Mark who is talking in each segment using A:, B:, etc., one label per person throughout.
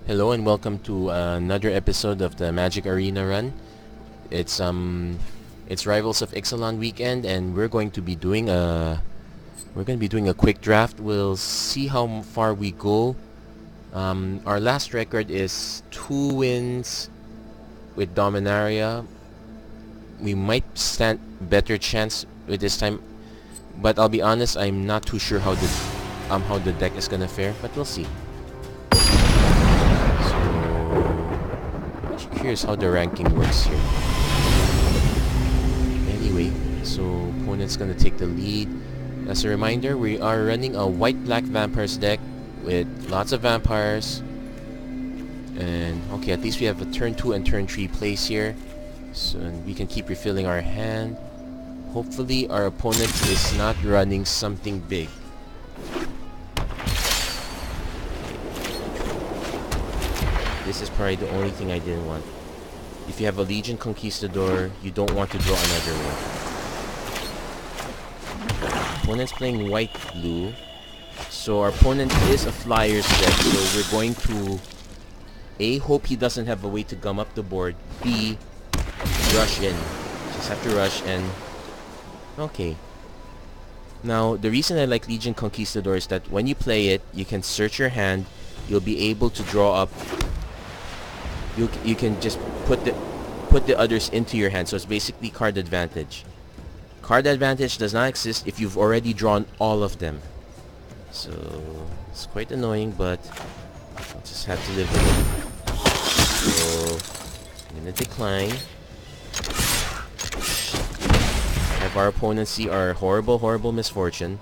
A: Hello and welcome to another episode of the Magic Arena Run. It's Rivals of Ixalan weekend, and we're going to be doing a quick draft. We'll see how far we go. Our last record is 2 wins with Dominaria. We might stand better chance with this time, but I'll be honest, I'm not too sure how the deck is gonna fare, but we'll see. Curious how the ranking works here. Anyway, so opponent's gonna take the lead. As a reminder, we are running a white-black vampires deck with lots of vampires. And okay, at least we have a turn 2 and turn 3 plays here. So we can keep refilling our hand. Hopefully our opponent is not running something big. This is probably the only thing I didn't want. If you have a Legion Conquistador, you don't want to draw another one. Opponent's playing white-blue. So our opponent is a Flyers deck, so we're going to A, hope he doesn't have a way to gum up the board. B, rush in. Just have to rush and... Okay. Now, the reason I like Legion Conquistador is that when you play it, you can search your hand. You'll be able to draw up... You can just put the others into your hand, so it's basically card advantage. Card advantage does not exist if you've already drawn all of them. So it's quite annoying, but I'll just have to live with it. So I'm gonna decline. Have our opponent see our horrible misfortune.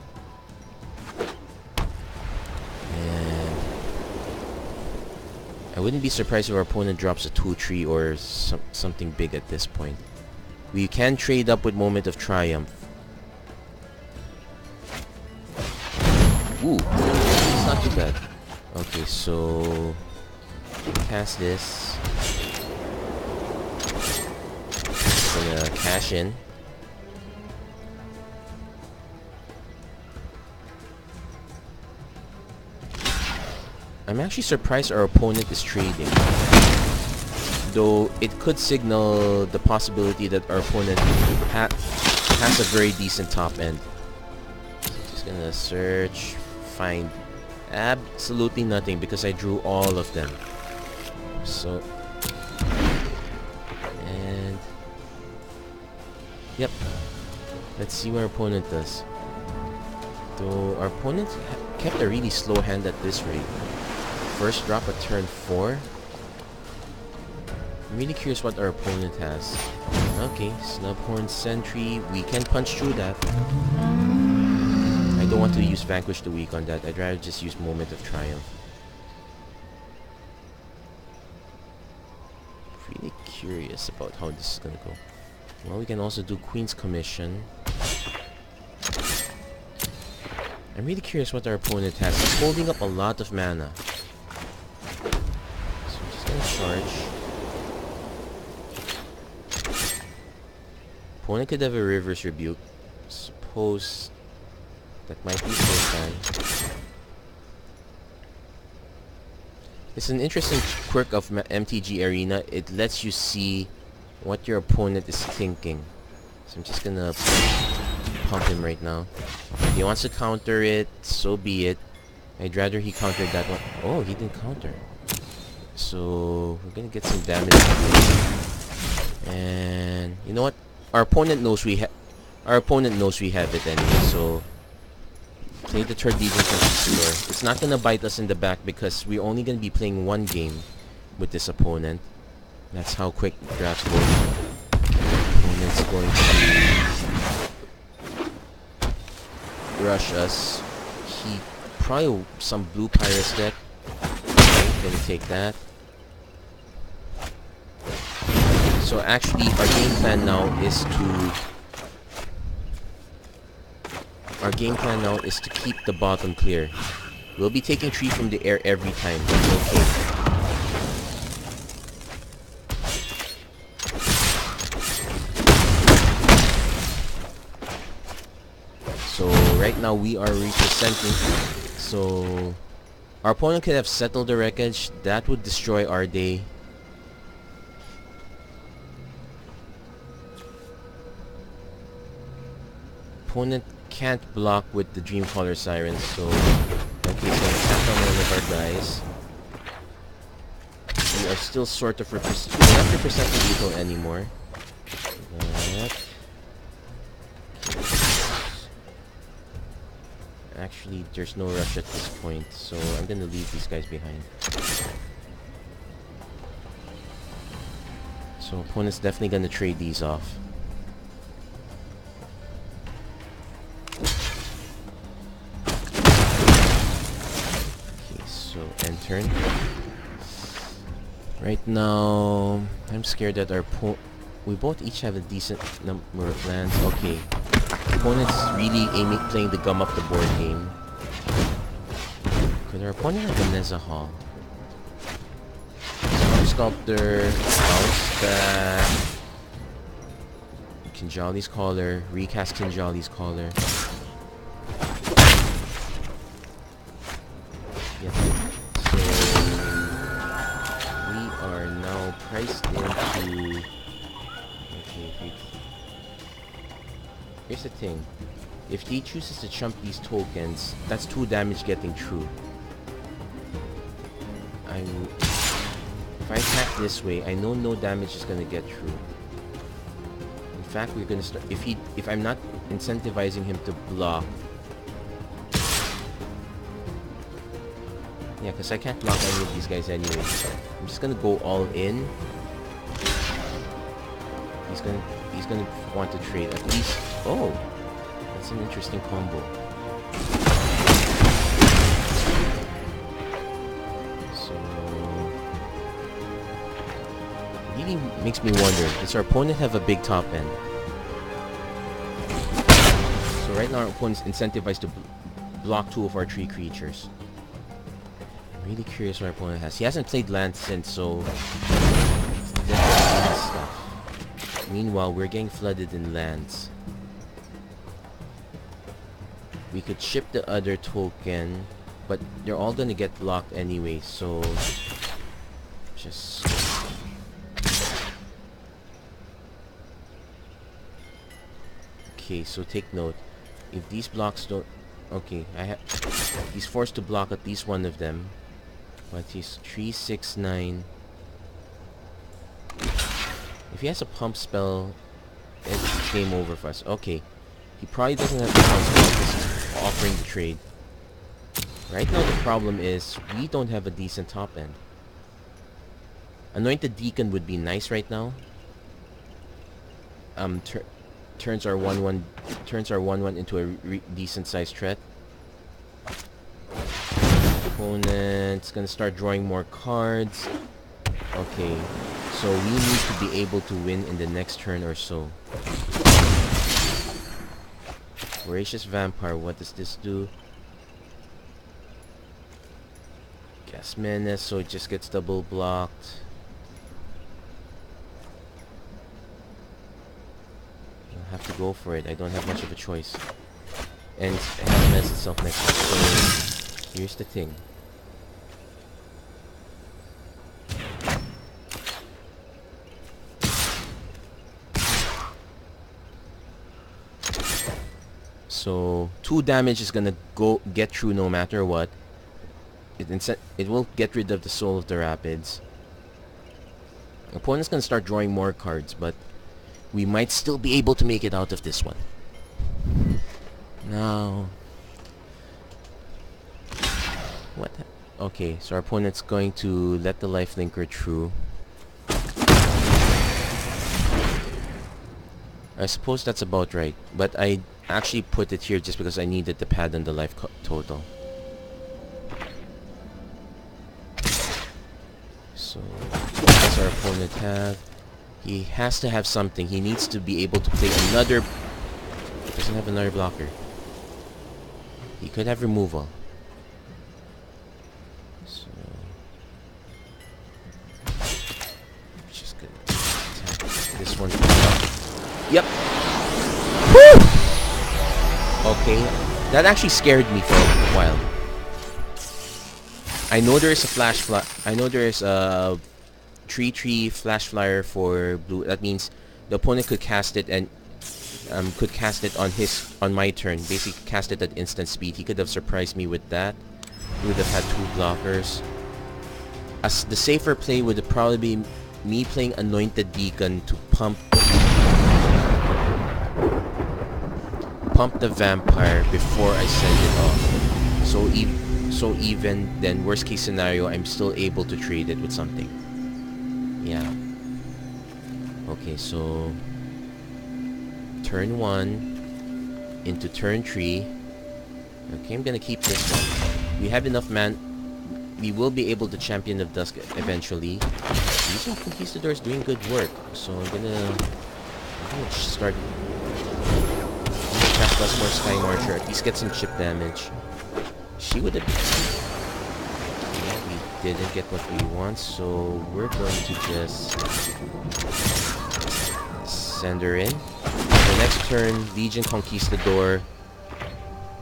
A: I wouldn't be surprised if our opponent drops a 2-3 or something big at this point. We can trade up with Moment of Triumph. Ooh, it's not too bad. Okay, so cast this. Gonna cash in. I'm actually surprised our opponent is trading. Though it could signal the possibility that our opponent has a very decent top end. So just gonna search, find absolutely nothing because I drew all of them. So, and yep. Let's see what our opponent does. Though our opponent kept a really slow hand at this rate. First drop a turn 4. I'm really curious what our opponent has. Okay, Snubhorn Sentry. We can punch through that. I don't want to use Vanquish the Weak on that. I'd rather just use Moment of Triumph. Really curious about how this is gonna go. Well, we can also do Queen's Commission. I'm really curious what our opponent has. He's holding up a lot of mana. Charge. Opponent could have a Reverse Rebuke. Suppose that might be so bad. It's an interesting quirk of MTG Arena. It lets you see what your opponent is thinking. So I'm just gonna pump him right now. If he wants to counter it, so be it. I'd rather he countered that one. Oh, he didn't counter. So we're gonna get some damage, and you know what? Our opponent knows we have it anyway. So play the third Legion Conquistador. It's not gonna bite us in the back because we're only gonna be playing one game with this opponent. That's how quick drafts go. Opponent's going to rush us. He probably some blue Pirates deck. Gonna take that. So actually our game plan now is to keep the bottom clear. We'll be taking 3 from the air every time. That's okay. So right now we are representing. So Our opponent could have settled the wreckage. That would destroy our day. Opponent can't block with the Dreamcaller Sirens, so... Okay, so attack on one of our guys. We are still sort of... We're not representing lethal anymore. That. Actually, there's no rush at this point, so I'm gonna leave these guys behind. So opponent's definitely gonna trade these off. Okay, so end turn. Right now, I'm scared that our we both each have a decent number of lands. Okay. Opponent's really playing the gum up the board game. Could our opponent have a Neza Hall? Sculptor, bounce back. Kinjali's Caller, recast Kinjali's Caller. Yep. So we are now priced into. Okay, here's the thing. If he chooses to chump these tokens, that's 2 damage getting through. If I attack this way, I know no damage is gonna get through. In fact, we're gonna start. If I'm not incentivizing him to block, yeah, because I can't block any of these guys anyway. So I'm just gonna go all in. He's gonna want to trade at least. Oh, that's an interesting combo. So really makes me wonder, does our opponent have a big top end? So right now our opponent's incentivized to block 2 of our 3 creatures. I'm really curious what our opponent has. He hasn't played land since, so definitely stuff. Meanwhile, we're getting flooded in lands. We could ship the other token, but they're all gonna get blocked anyway, so just okay, so take note. If these blocks don't okay, he's forced to block at least one of them. But he's 3, 6, 9. If he has a pump spell, it's game over for us. Okay. He probably doesn't have the pump spell because he's offering the trade. Right now the problem is we don't have a decent top end. Anointed Deacon would be nice right now. Turns our 1/1 into a decent sized threat. Opponent's gonna start drawing more cards. Okay, so we need to be able to win in the next turn or so. Voracious Vampire, what does this do? Gas Menace, so it just gets double blocked. I'll have to go for it, I don't have much of a choice. And it has messed itself next to it. So here's the thing. So 2 damage is gonna get through no matter what. It will get rid of the Soul of the Rapids. Opponent's gonna start drawing more cards, but we might still be able to make it out of this one. Now, what? Okay, so our opponent's going to let the life linker through. I suppose that's about right, but I actually put it here just because I needed the pad on the life total. So, what does our opponent have? He has to have something. He needs to be able to play another... He doesn't have another blocker. He could have removal. So... just gonna attack this one. Yep! Woo! Okay, that actually scared me for a while. I know there is a I know there is a 3/3 flash flyer for blue. That means the opponent could cast it and could cast it on my turn. Basically, cast it at instant speed. He could have surprised me with that. He would have had 2 blockers. As the safer play would probably be me playing Anointed Deacon to pump the vampire before I send it off. So even then, worst case scenario, I'm still able to trade it with something. Yeah. Okay, so turn 1 into turn 3. Okay, I'm gonna keep this one. We have enough man. We will be able to Champion of Dusk eventually. Legion Conquistador is doing good work, so I'm gonna start. Cast Dustmore Sky Marcher, at least get some chip damage. She would have. Yeah, we didn't get what we want, so we're going to just send her in. The next turn, Legion Conquistador.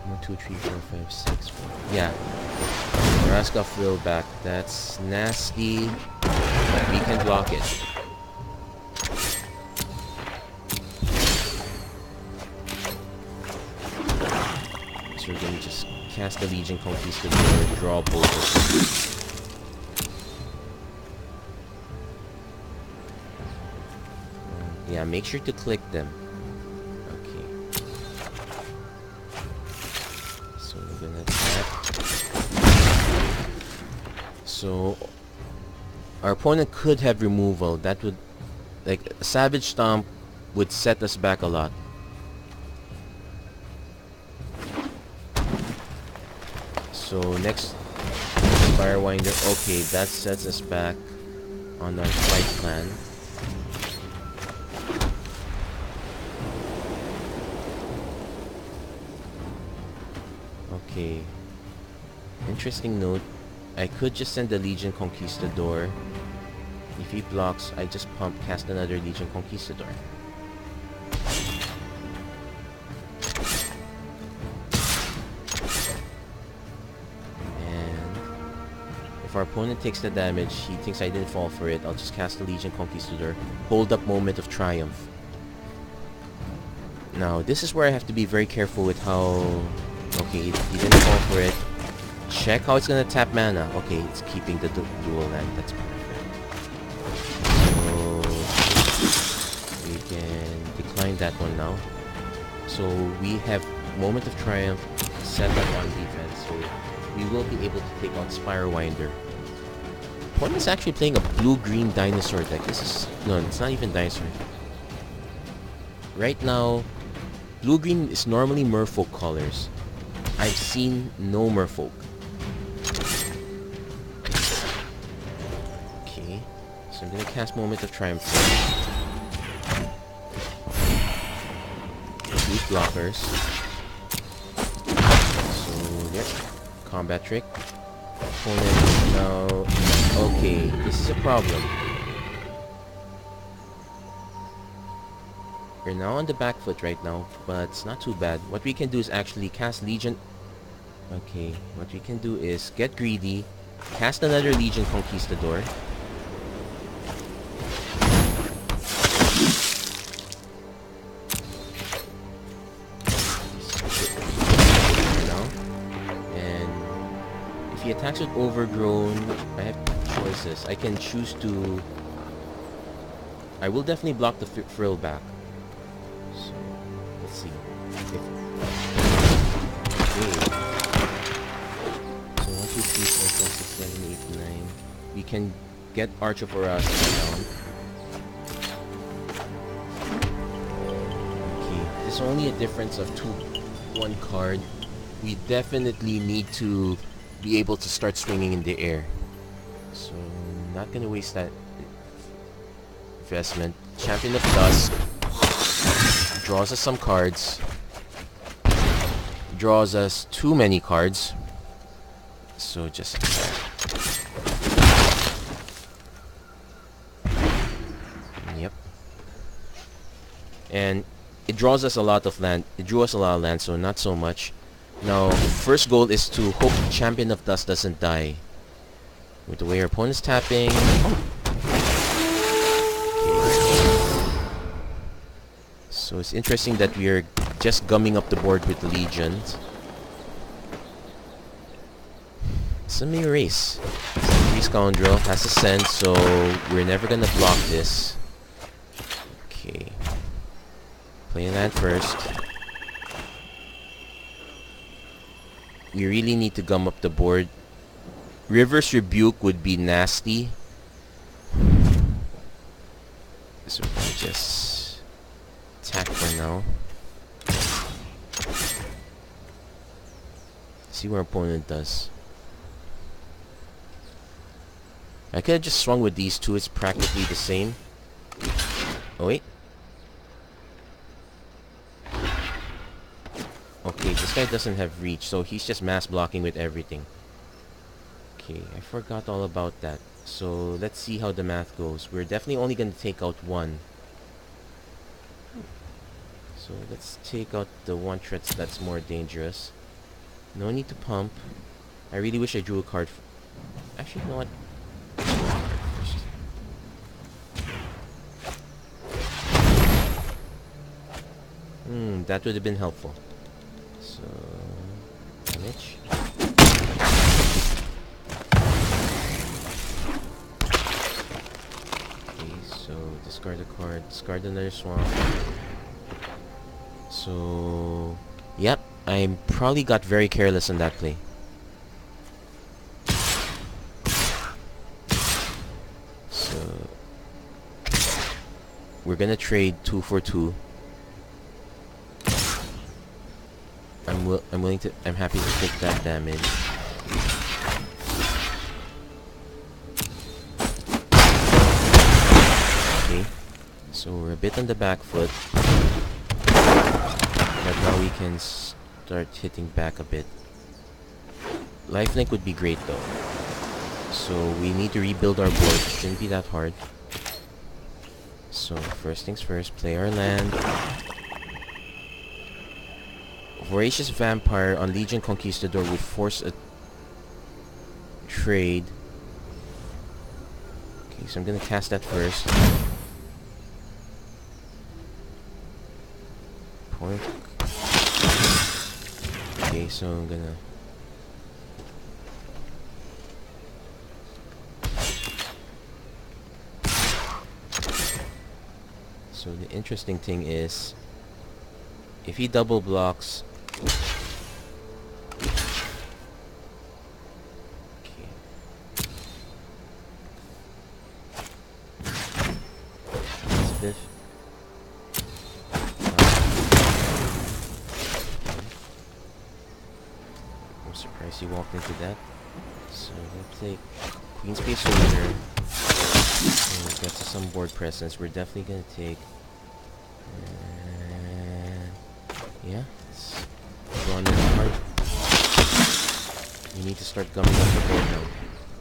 A: 1, 2, 3, 4, 5, 6, 4. Yeah. Raska Frill back. That's nasty. But we can block it. So we're gonna just cast the Legion Conquistador, draw both of them. Yeah, make sure to click them. Okay. So we're gonna attack. So our opponent could have removal. That would, like, a Savage Stomp would set us back a lot. So next, Firewinder. Okay, that sets us back on our flight plan. Okay. Interesting note. I could just send the Legion Conquistador. If he blocks, I just cast another Legion Conquistador. If our opponent takes the damage, he thinks I didn't fall for it, I'll just cast the Legion Conquistador. Hold up Moment of Triumph. Now, this is where I have to be very careful with how... Okay, he didn't fall for it. Check how it's gonna tap mana. Okay, it's keeping the dual land. That's perfect. So... we can decline that one now. So, we have Moment of Triumph set up on defense. So, we will be able to take out Spirewinder. Opponent's actually playing a blue-green dinosaur deck. This is... no, it's not even dinosaur. Right now, blue-green is normally merfolk colors. I've seen no merfolk. Okay, so I'm gonna cast Moment of Triumph. 2 blockers. So, yep. Combat trick. Opponent now... okay, this is a problem. We're now on the back foot right now, but it's not too bad. What we can do is actually cast Legion... okay, what we can do is get greedy, cast another Legion Conquistador. If he attacks with Overgrown, I have choices. I can choose to... I will definitely block the Frill back. So, let's see. Okay. So, 1, 2, 3, 4, 5, 6, 7, 8, 9. We can get Arch of Oras down. Okay, there's only a difference of 1 card. We definitely need to be able to start swinging in the air. So, not gonna waste that investment. Champion of Dusk draws us some cards. Draws us too many cards. So just... yep. And it draws us a lot of land. It drew us a lot of land, so not so much. Now, first goal is to hope Champion of Dust doesn't die. With the way our opponent's tapping. So it's interesting that we are just gumming up the board with the Legions. It's a mere race. Free Scoundrel has a sense, so we're never gonna block this. Okay. Play land first. We really need to gum up the board. River's Rebuke would be nasty. So we'll just attack for now. See what our opponent does. I could have just swung with these two. It's practically the same. Oh wait. Okay, this guy doesn't have reach, so he's just mass blocking with everything. Okay, I forgot all about that. So let's see how the math goes. We're definitely only going to take out one. So let's take out the one threat that's more dangerous. No need to pump. I really wish I drew a card. Actually, you know what? That would have been helpful. So, damage. Okay, so discard a card, discard another swamp. So, yep, I probably got very careless on that play. So, we're gonna trade 2 for 2. I'm happy to take that damage. Okay, so we're a bit on the back foot, but now we can start hitting back a bit. Lifelink would be great though. So we need to rebuild our board. It shouldn't be that hard. So first things first, play our land. Voracious Vampire on Legion Conquistador will force a trade. Okay, so I'm gonna cast that first. Point. Okay, so I'm gonna... So the interesting thing is, if he double blocks... I'm surprised he walked into that. So we'll take Queen Space Soldier. And get to some board presence. We're definitely gonna take. Yeah, let's go on this card. We need to start gumming up the board now.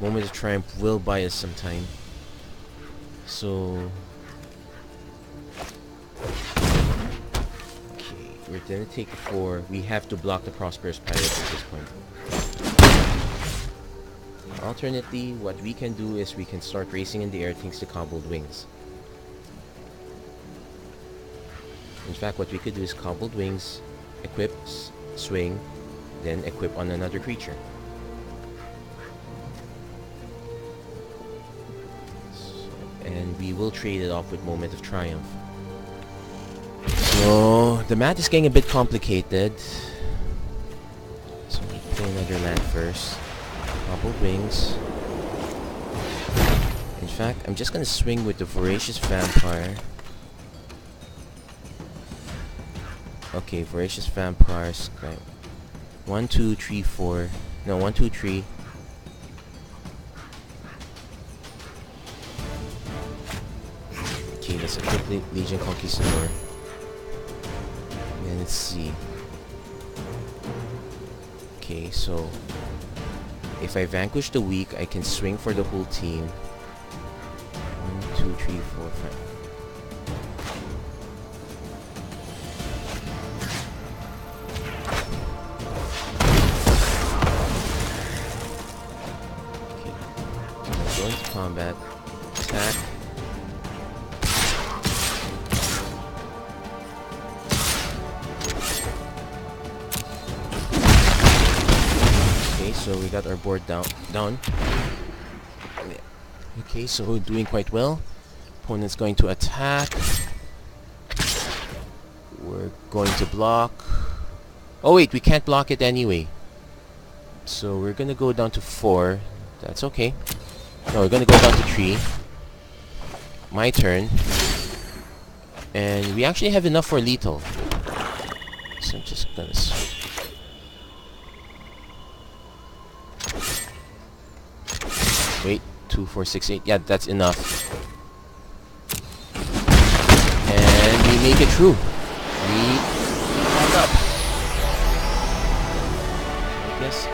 A: Moment of Triumph will buy us some time. So. We're gonna take 4. We have to block the Prosperous Pirates at this point. Alternately, what we can do is we can start racing in the air thanks to Cobbled Wings. In fact, what we could do is Cobbled Wings, equip, swing, then equip on another creature. And we will trade it off with Moment of Triumph. So, the math is getting a bit complicated. So, we play another land first. Cobbled Wings. In fact, I'm just gonna swing with the Voracious Vampire. Okay, Voracious Vampire. 1, 2, 3, 4. No, 1, 2, 3. Okay, let's equip Legion Conquistador. And let's see. Okay, so if I vanquish the weak, I can swing for the whole team. 1, 2, 3, 4, 5. Okay. Go into combat. Attack. Okay, so we got our board down. Okay, so doing quite well. Opponent's going to attack. We're going to block. Oh wait, we can't block it anyway. So we're gonna go down to 4. That's okay. No, we're gonna go down to 3. My turn. And we actually have enough for lethal. So I'm just gonna... Wait, 2, 4, 6, 8. Yeah, that's enough. And we make it through. We caught up. I guess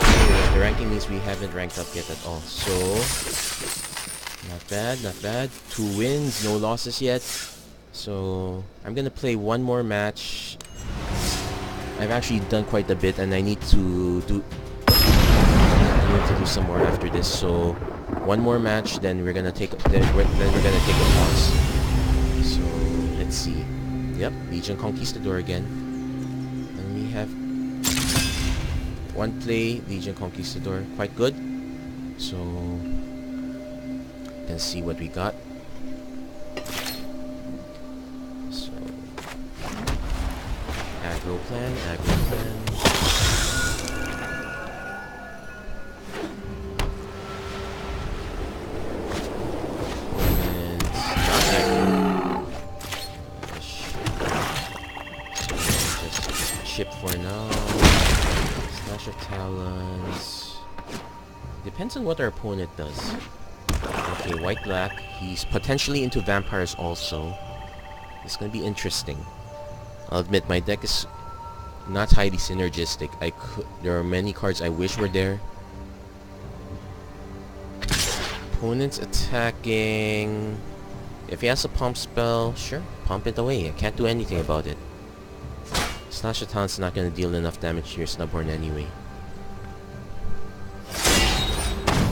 A: the ranking means we haven't ranked up yet at all. So, not bad, not bad. 2 wins, no losses yet. So, I'm gonna play one more match. I've actually done quite a bit, and I need to do some more after this. So, one more match, then we're gonna take a pause. So, let's see. Yep, Legion Conquistador again. And we have one play, Legion Conquistador, quite good. So, let's see what we got. So, aggro plan. Ship for now. Slash of Talons. Depends on what our opponent does. Okay, white-black. He's potentially into vampires also. It's gonna be interesting. I'll admit my deck is not highly synergistic. There are many cards I wish were there. Opponent's attacking. If he has a pump spell, sure, pump it away. I can't do anything about it. Slash of Talon's not going to deal enough damage to your Snubhorn anyway.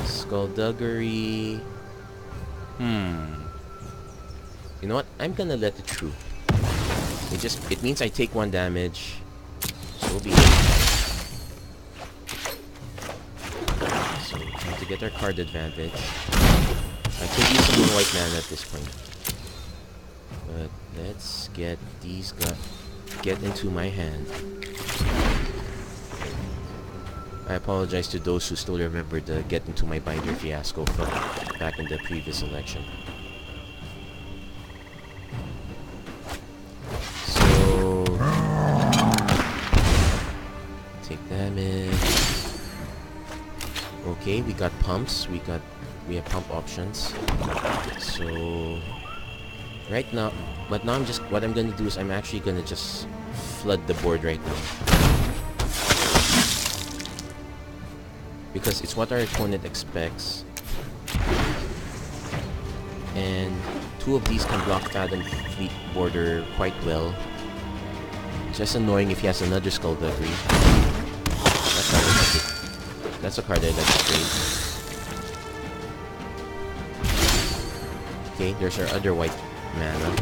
A: Skullduggery. You know what? I'm going to let it through. It means I take 1 damage. So be it. So we try to get our card advantage. I could use some more white mana at this point. But let's get these guys. Get into my hand. I apologize to those who still remember the get into my binder fiasco from back in the previous election. So take damage. Okay, we got pumps. We have pump options. So right now, but now what I'm gonna do is I'm actually gonna just flood the board right now. Because it's what our opponent expects. And 2 of these can block Fathom Fleet Border quite well. Just annoying if he has another Skullduggery. That's a card I like to trade. Okay, there's our other white mana.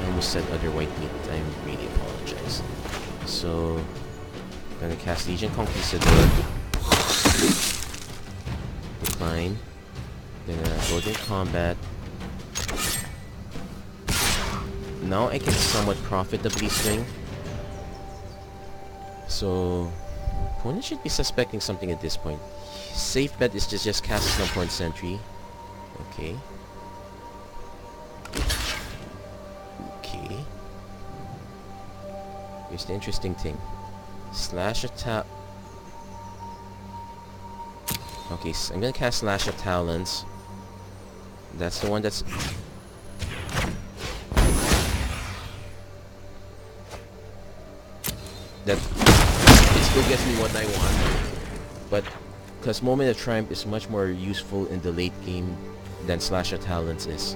A: I almost said other white meat. I really apologize. So, I'm gonna cast Legion Conquistador. Decline. Gonna go to combat. Now I can somewhat profitably swing. So, opponent should be suspecting something at this point. Safe bet is to just cast Snubhorn Sentry. Okay. Here's the interesting thing. Slash attack. Okay, so I'm gonna cast Slash of Talons. That's the one that's... That... It still gets me what I want. But, because Moment of Triumph is much more useful in the late game than Slash of Talons is.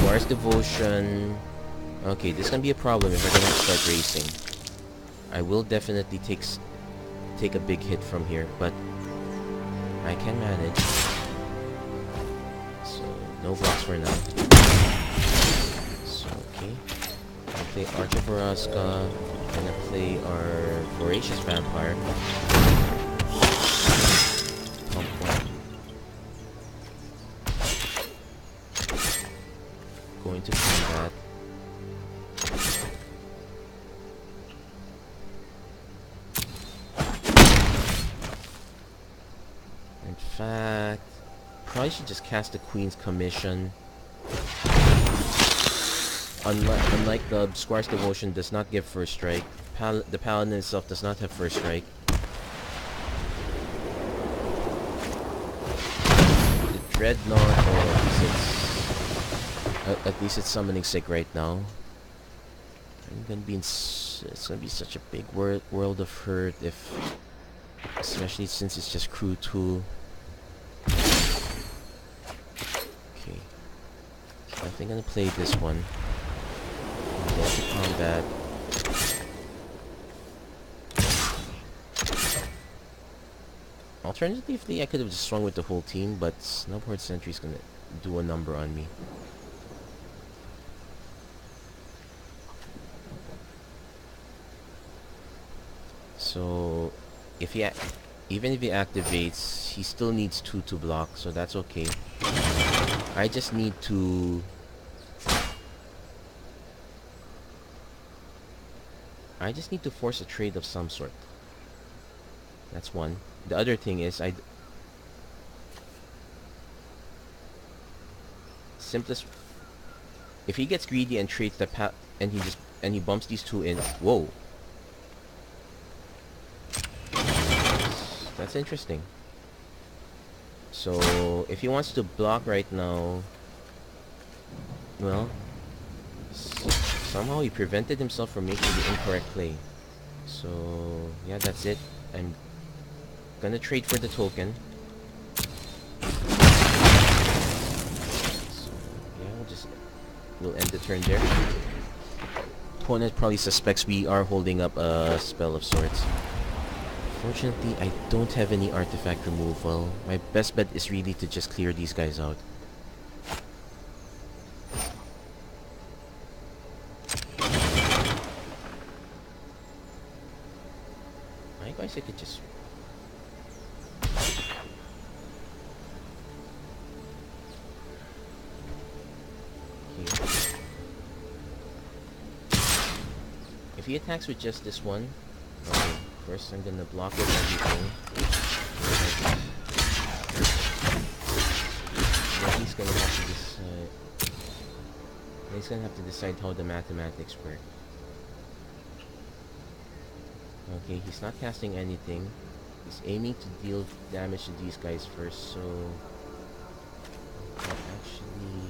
A: As Devotion... Okay, this can be a problem if I don't start racing. I will definitely take a big hit from here, but I can manage. So, no blocks for now. So, okay. Gonna play Archer Veraska. Gonna play our Voracious Vampire. Pump one. Going to combat. In fact, probably should just cast the Queen's Commission. Unlike the Squire's Devotion, does not give first strike. The Paladin itself does not have first strike. The Dreadnought, or at least it's summoning sick right now. It's gonna be such a big world of hurt if, especially since it's just crew 2. Okay, so I think I'm gonna play this one. Go to combat. Alternatively, I could have just swung with the whole team, but Snowboard Sentry's gonna do a number on me. So, even if he activates, he still needs 2 to block, so that's okay. I just need to force a trade of some sort. That's one. The other thing is if he gets greedy and trades the and he bumps these 2 in. Whoa. That's interesting. So if he wants to block right now, well, somehow he prevented himself from making the incorrect play. So yeah, that's it. I'm gonna trade for the token. So yeah, we'll end the turn there. Opponent probably suspects we are holding up a spell of sorts. Fortunately, I don't have any artifact removal. My best bet is really to just clear these guys out. I guess I could just... Okay. If he attacks with just this one... Okay. First, I'm gonna block with everything. Then he's gonna have to decide. He's gonna have to decide how the mathematics work. Okay, he's not casting anything. He's aiming to deal damage to these guys first, so actually.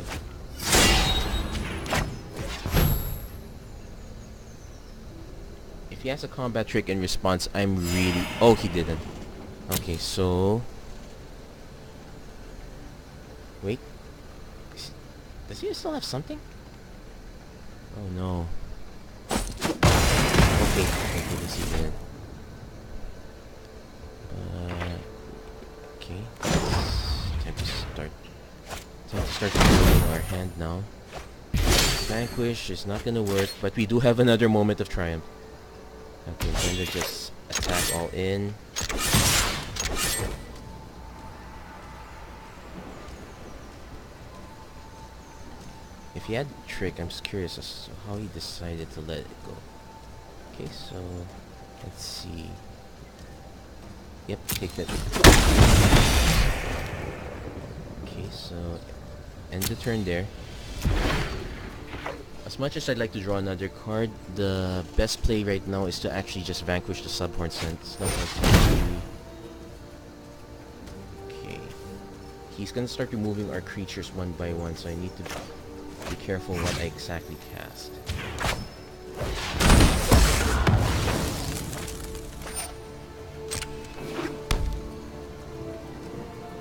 A: Okay. If he has a combat trick in response, I'm really... Oh, he didn't. Okay, so... Wait. Does he still have something? Oh no. Okay, this he didn't. Okay. Time to start moving our hand now. Vanquish is not gonna work, but we do have another moment of triumph. Okay, I'm going to just attack all in. If he had trick, I'm just curious as to how he decided to let it go. Okay, so let's see. Yep, take that. Okay, so end the turn there. As much as I'd like to draw another card, the best play right now is to actually just vanquish the Subhorn Sentry. Okay. He's gonna start removing our creatures one by one, so I need to be careful what I exactly cast.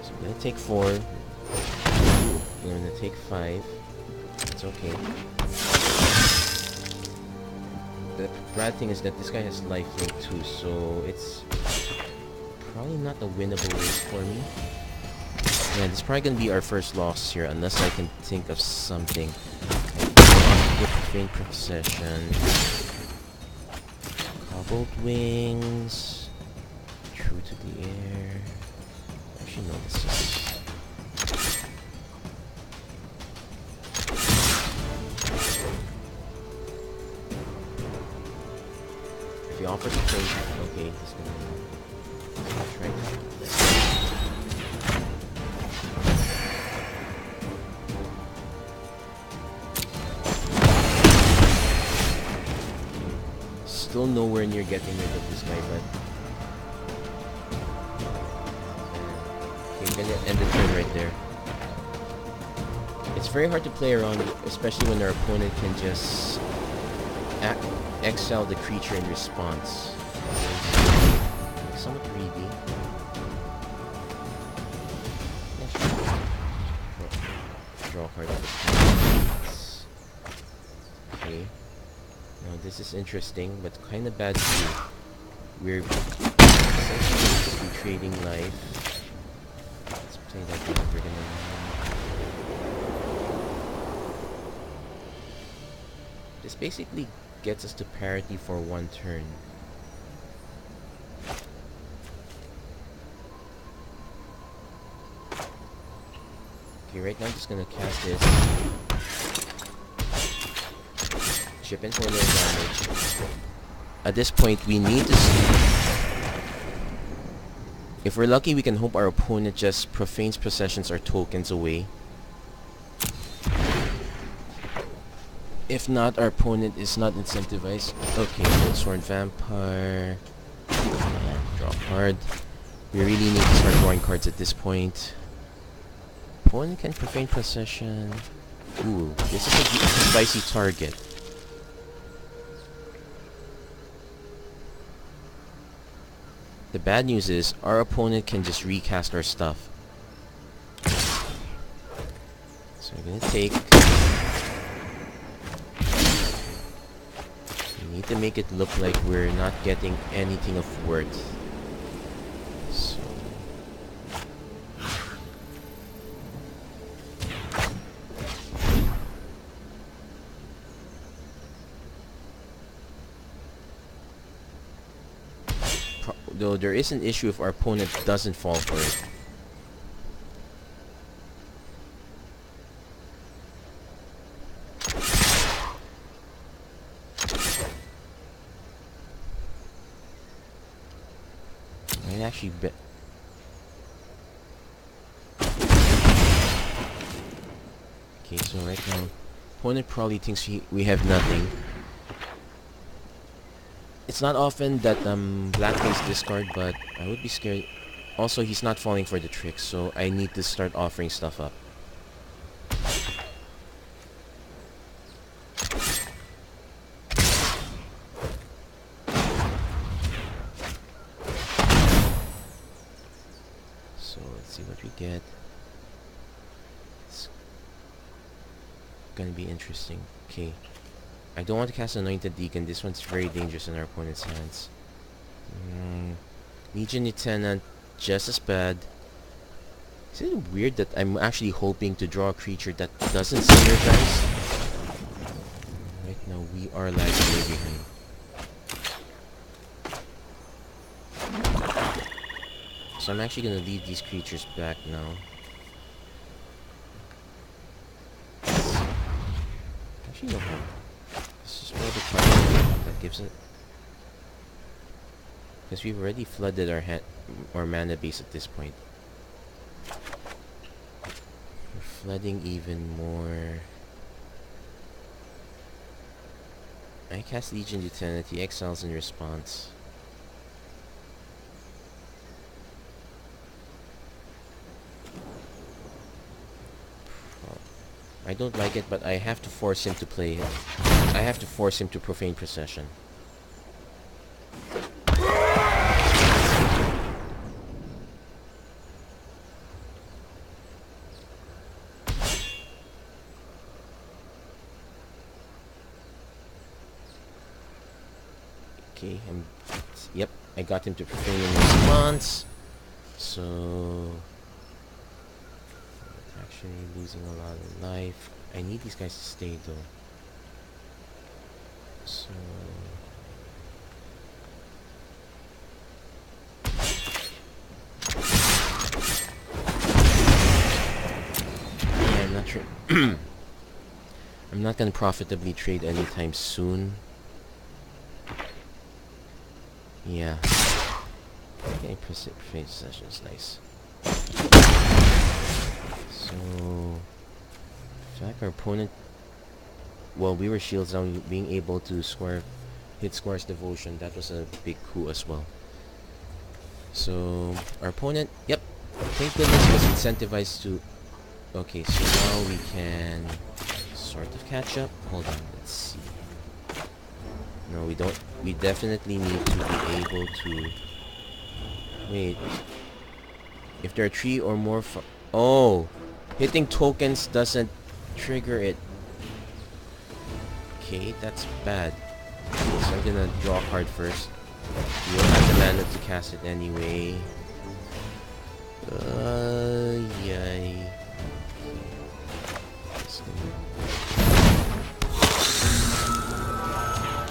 A: So I'm gonna take 4. I'm gonna take 5. It's okay. The bad thing is that this guy has lifelink too, so it's Probably not a winnable race for me. Yeah, this is probably gonna be our first loss here, unless I can think of something. Good faint procession. Cobbled wings. True to the air. Actually, no, this is... If you offer to play, okay, he's gonna... That's right. Still nowhere near getting rid of this guy, but... Okay, gonna end the turn right there. It's very hard to play around, especially when our opponent can just exile the creature in response. Somewhat greedy. Draw a card of this. Okay. Now this is interesting, but kind of bad too. We're essentially trading life. Let's play that game. We're gonna... This basically gets us to parity for one turn. Okay, right now I'm just gonna cast this. Chip in for a little damage. At this point, we need to see... If we're lucky, we can hope our opponent just profanes possessions or tokens away. If not, our opponent is not incentivized. Okay, Goldsworn Vampire. And draw a card. We really need to start drawing cards at this point. Opponent can profane possession. Ooh, this is a spicy target. The bad news is, our opponent can just recast our stuff. So we're gonna take... We need to make it look like we're not getting anything of worth. So... Though there is an issue if our opponent doesn't fall for it. I actually bet. Okay, so right now, opponent probably thinks we have nothing. It's not often that black plays discard, but I would be scared. Also, he's not falling for the trick, so I need to start offering stuff up. So let's see what we get. It's gonna be interesting. Okay. I don't want to cast Anointed Deacon. This one's very dangerous in our opponent's hands. Legion Lieutenant, just as bad. Is it weird that I'm actually hoping to draw a creature that doesn't synergize? Right now, we are lagging way behind. So I'm actually going to leave these creatures back now. Actually, no harm. This is probably the card that gives it. Because we've already flooded our mana base at this point. We're flooding even more. I cast Legion Lieutenant, he exiles in response. I don't like it, but I have to force him to play it. I have to force him to profane possession. Okay, yep, I got him to profane in response. So actually losing a lot of life. I need these guys to stay though. So yeah, I'm not sure. I'm not gonna profitably trade anytime soon. Yeah. Okay, precipitate sessions, nice. So, in fact, our opponent, well, we were shields down, being able to hit Square's devotion. That was a big coup as well. So, our opponent, yep, thank goodness was incentivized to. Okay, so now we can sort of catch up. Hold on, let's see. No, we don't. We definitely need to be able to. Wait. If there are 3 or more. Oh! Hitting tokens doesn't trigger it. Okay, that's bad. So I'm gonna draw a card first. You don't have the mana to cast it anyway. Yay.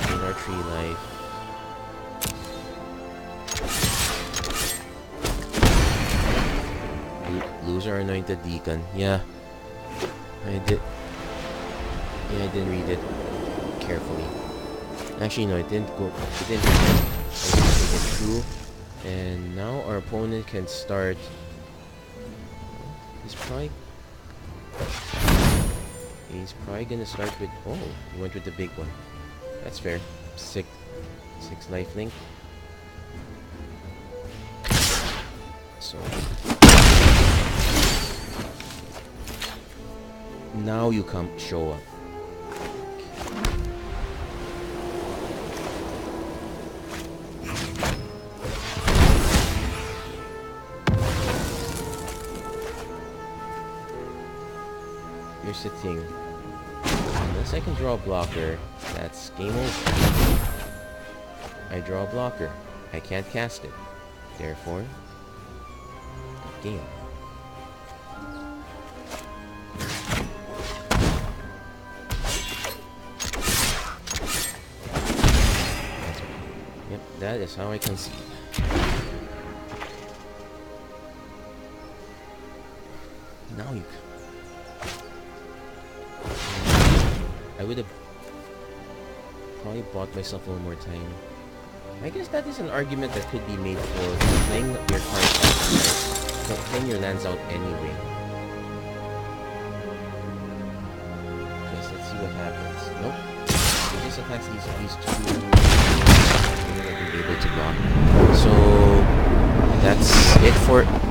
A: Gain our 3 life. Lose our anointed deacon. Yeah. I didn't read it carefully. Actually, no, it didn't go. It didn't. I didn't take it through. And now our opponent can start. He's probably gonna start with. Oh, he went with the big one. That's fair. Six lifelink. So now you come show up. Here's the thing. Unless I can draw a blocker, that's game over. I draw a blocker. I can't cast it. Therefore, game. Yep, that is how I concede. Now you. I would have probably bought myself a little more time. I guess that is an argument that could be made for playing your cards out, but playing your lands out anyway. Because let's see what happens. Nope. He just attacks these two. We're gonna be able to block. So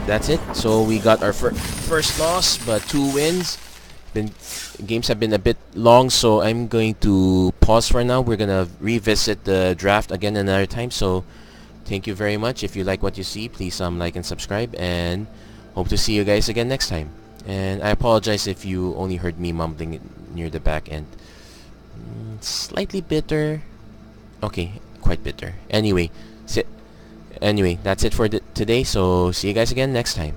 A: that's it. So we got our first loss, but 2 wins. Games have been a bit long, so I'm going to pause for now. We're gonna revisit the draft again another time. So thank you very much. If you like what you see, please like and subscribe, and hope to see you guys again next time. And I apologize if you only heard me mumbling near the back end. Slightly bitter. Okay, quite bitter. Anyway, that's it for today. So see you guys again next time.